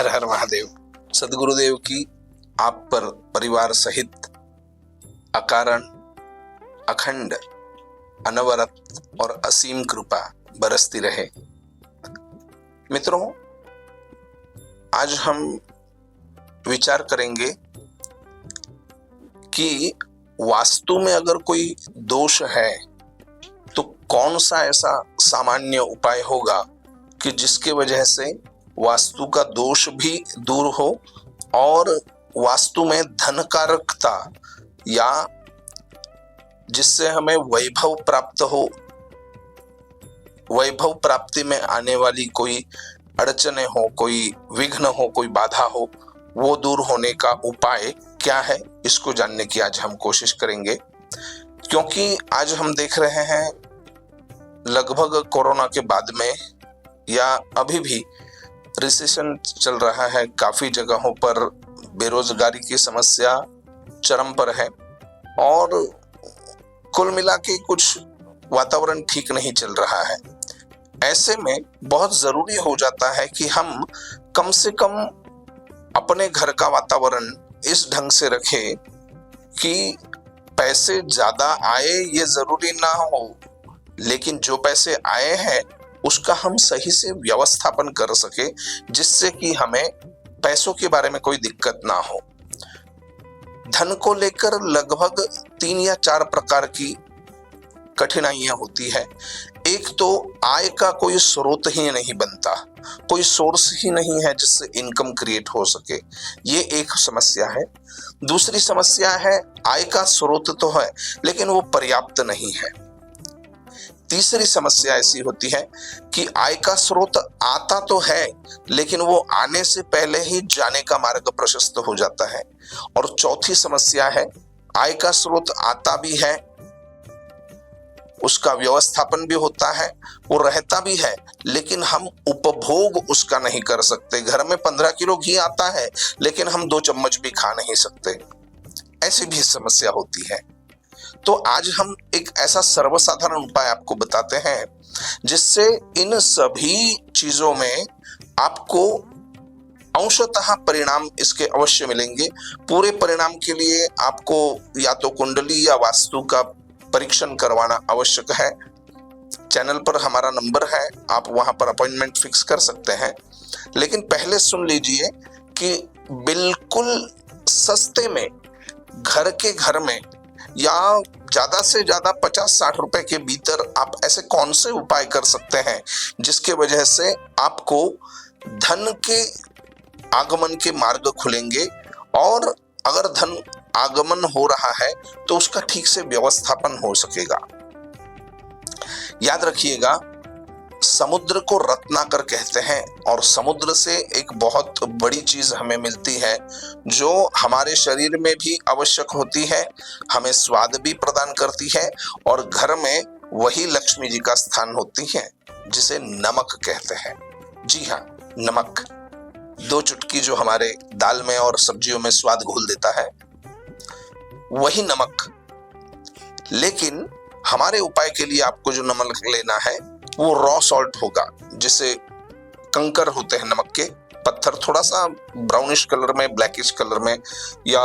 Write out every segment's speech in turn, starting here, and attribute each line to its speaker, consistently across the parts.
Speaker 1: हर हर महादेव। सदगुरुदेव की आप पर परिवार सहित अकारण, अखंड, अनवरत और असीम कृपा बरसती रहे। मित्रों, आज हम विचार करेंगे कि वास्तु में अगर कोई दोष है तो कौन सा ऐसा सामान्य उपाय होगा कि जिसके वजह से वास्तु का दोष भी दूर हो और वास्तु में धनकारकता या जिससे हमें वैभव प्राप्त हो, वैभव प्राप्ति में आने वाली कोई अड़चने हो, कोई विघ्न हो, कोई बाधा हो, वो दूर होने का उपाय क्या है, इसको जानने की आज हम कोशिश करेंगे। क्योंकि आज हम देख रहे हैं लगभग कोरोना के बाद में या अभी भी रिसेशन चल रहा है, काफी जगहों पर बेरोजगारी की समस्या चरम पर है और कुल मिला के कुछ वातावरण ठीक नहीं चल रहा है। ऐसे में बहुत जरूरी हो जाता है कि हम कम से कम अपने घर का वातावरण इस ढंग से रखें कि पैसे ज्यादा आए ये जरूरी ना हो, लेकिन जो पैसे आए हैं उसका हम सही से व्यवस्थापन कर सके, जिससे कि हमें पैसों के बारे में कोई दिक्कत ना हो। धन को लेकर लगभग 3 या 4 प्रकार की कठिनाइयां होती है। एक तो आय का कोई स्रोत ही नहीं बनता, कोई सोर्स ही नहीं है जिससे इनकम क्रिएट हो सके, ये एक समस्या है। दूसरी समस्या है आय का स्रोत तो है लेकिन वो पर्याप्त नहीं है। तीसरी समस्या ऐसी होती है कि आय का स्रोत आता तो है लेकिन वो आने से पहले ही जाने का मार्ग प्रशस्त हो जाता है। और चौथी समस्या है आय का स्रोत आता भी है, उसका व्यवस्थापन भी होता है, वो रहता भी है, लेकिन हम उपभोग उसका नहीं कर सकते। घर में 15 किलो घी आता है लेकिन हम 2 चम्मच भी खा नहीं सकते, ऐसी भी समस्या होती है। तो आज हम एक ऐसा सर्वसाधारण उपाय आपको बताते हैं जिससे इन सभी चीजों में आपको अंशतः परिणाम इसके अवश्य मिलेंगे। पूरे परिणाम के लिए आपको या तो कुंडली या वास्तु का परीक्षण करवाना आवश्यक है। चैनल पर हमारा नंबर है, आप वहां पर अपॉइंटमेंट फिक्स कर सकते हैं। लेकिन पहले सुन लीजिए कि बिल्कुल सस्ते में घर में या ज्यादा से ज्यादा 50-60 रुपए के भीतर आप ऐसे कौन से उपाय कर सकते हैं जिसके वजह से आपको धन के आगमन के मार्ग खुलेंगे। और अगर धन आगमन हो रहा है तो उसका ठीक से व्यवस्थापन हो सकेगा। याद रखिएगा, समुद्र को रत्नाकर कहते हैं और समुद्र से एक बहुत बड़ी चीज हमें मिलती है जो हमारे शरीर में भी आवश्यक होती है, हमें स्वाद भी प्रदान करती है और घर में वही लक्ष्मी जी का स्थान होती है जिसे नमक कहते हैं। जी हाँ, नमक। 2 चुटकी जो हमारे दाल में और सब्जियों में स्वाद घोल देता है, वही नमक। लेकिन हमारे उपाय के लिए आपको जो नमक लेना है वो रॉ सॉल्ट होगा, जिसे कंकर होते हैं नमक के पत्थर, थोड़ा सा ब्राउनिश कलर में, ब्लैकिश कलर में, या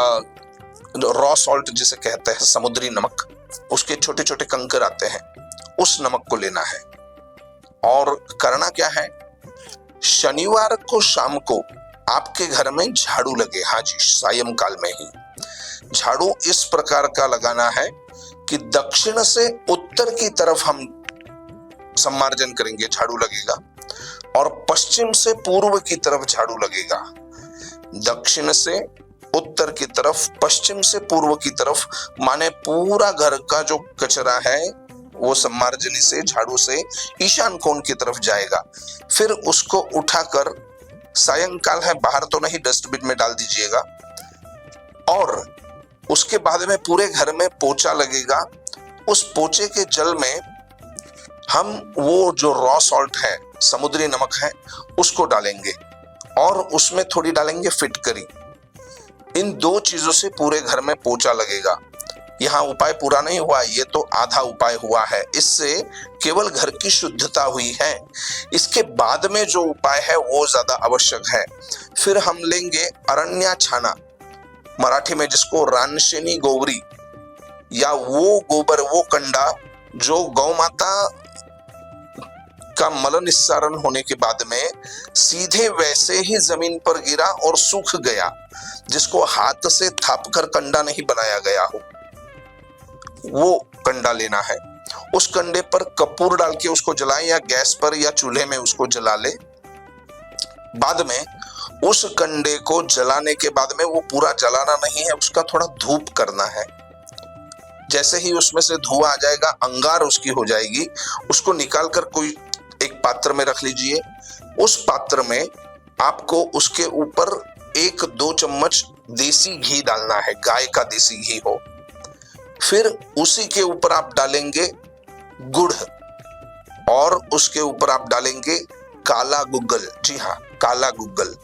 Speaker 1: रॉ सॉल्ट जिसे कहते हैं समुद्री नमक, उसके छोटे छोटे कंकर आते हैं, उस नमक को लेना है। और करना क्या है, शनिवार को शाम को आपके घर में झाड़ू लगे, हाँ जी, सायंकाल में ही झाड़ू इस प्रकार का लगाना है कि दक्षिण से उत्तर की तरफ हम सम्मार्जन करेंगे, झाड़ू लगेगा, और पश्चिम से पूर्व की तरफ झाड़ू लगेगा। दक्षिण से उत्तर की तरफ, पश्चिम से पूर्व की तरफ, माने पूरा घर का जो कचरा है वो सम्मार्जनी से, झाड़ू से ईशान कोण की तरफ जाएगा। फिर उसको उठाकर, सायंकाल है, बाहर तो नहीं, डस्टबिन में डाल दीजिएगा। और उसके बाद में पूरे घर में पोछा लगेगा। उस पोछे के जल में हम वो जो रॉ सॉल्ट है, समुद्री नमक है, उसको डालेंगे और उसमें थोड़ी डालेंगे फिटकरी। इन 2 चीजों से पूरे घर में पोछा लगेगा। यहाँ उपाय पूरा नहीं हुआ, ये तो आधा उपाय हुआ है। इससे केवल घर की शुद्धता हुई है। इसके बाद में जो उपाय है वो ज्यादा आवश्यक है। फिर हम लेंगे अरण्याछाना, मराठी में जिसको रानशेनी गोवरी, या वो गोबर, वो कंडा जो गौ माता का मल निस्सारण होने के बाद में सीधे वैसे ही जमीन पर गिरा और सूख गया, जिसको हाथ से थाप कर कंडा नहीं बनाया गया हो, वो कंडा लेना है। उस कंडे पर कपूर डाल के उसको जलाएं, या गैस पर या चूल्हे में उसको जला ले। बाद में उस कंडे को जलाने के बाद में वो पूरा जलाना नहीं है, उसका थोड़ा धूप करना है। जैसे ही उसमें से धुआं आ जाएगा, अंगार उसकी हो जाएगी, उसको निकाल कर कोई एक पात्र में रख लीजिए। उस पात्र में आपको उसके ऊपर 1-2 चम्मच देसी घी डालना है, गाय का देसी घी हो। फिर उसी के ऊपर आप डालेंगे गुड़, और उसके ऊपर आप डालेंगे काला गुग्गल। जी हाँ, काला गुग्गल,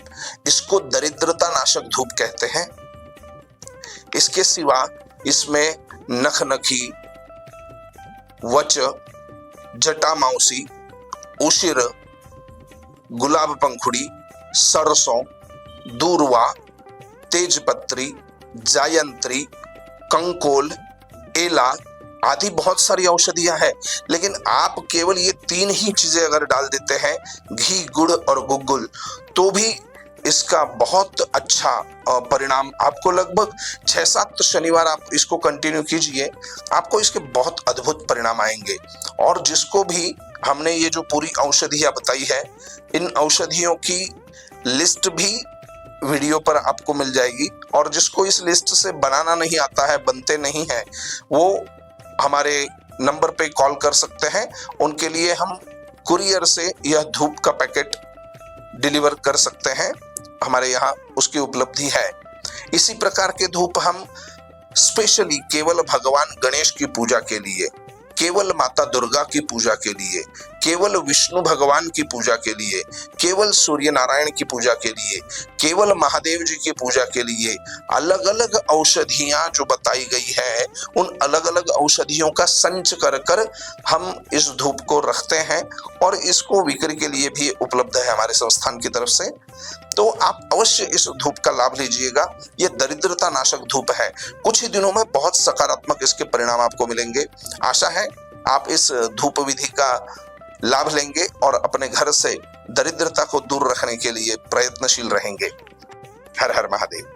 Speaker 1: इसको दरिद्रता नाशक धूप कहते हैं। इसके सिवा इसमें नखनखी, वच, जटामांसी, उशिर, गुलाब पंखुड़ी, सरसों, दूर्वा, तेजपत्री, जायंत्री, कंकोल, एला आदि बहुत सारी औषधियां हैं। लेकिन आप केवल ये 3 ही चीजें अगर डाल देते हैं, घी, गुड़ और गुग्गुल, तो भी इसका बहुत अच्छा परिणाम आपको, लगभग 6-7 शनिवार आप इसको कंटिन्यू कीजिए, आपको इसके बहुत अद्भुत परिणाम आएंगे। और जिसको भी हमने ये जो पूरी औषधियां बताई है, इन औषधियों की लिस्ट भी वीडियो पर आपको मिल जाएगी। और जिसको इस लिस्ट से बनाना नहीं आता है, बनते नहीं है, वो हमारे नंबर पे कॉल कर सकते हैं। उनके लिए हम कुरियर से यह धूप का पैकेट डिलीवर कर सकते हैं, हमारे यहाँ उसकी उपलब्धि है। इसी प्रकार के धूप हम स्पेशली केवल भगवान गणेश की पूजा के लिए, केवल माता दुर्गा की पूजा के लिए, केवल विष्णु भगवान की पूजा के लिए, केवल सूर्य नारायण की पूजा के लिए, केवल महादेव जी की पूजा के लिए अलग अलग औषधियां जो बताई गई है, उन अलग अलग औषधियों का संच कर कर हम इस धूप को रखते हैं, और इसको बिक्री के लिए भी उपलब्ध है हमारे संस्थान की तरफ से। तो आप अवश्य इस धूप का लाभ लीजिएगा। ये दरिद्रता नाशक धूप है। कुछ ही दिनों में बहुत सकारात्मक इसके परिणाम आपको मिलेंगे। आशा है आप इस धूप विधि का लाभ लेंगे और अपने घर से दरिद्रता को दूर रखने के लिए प्रयत्नशील रहेंगे। हर हर महादेव।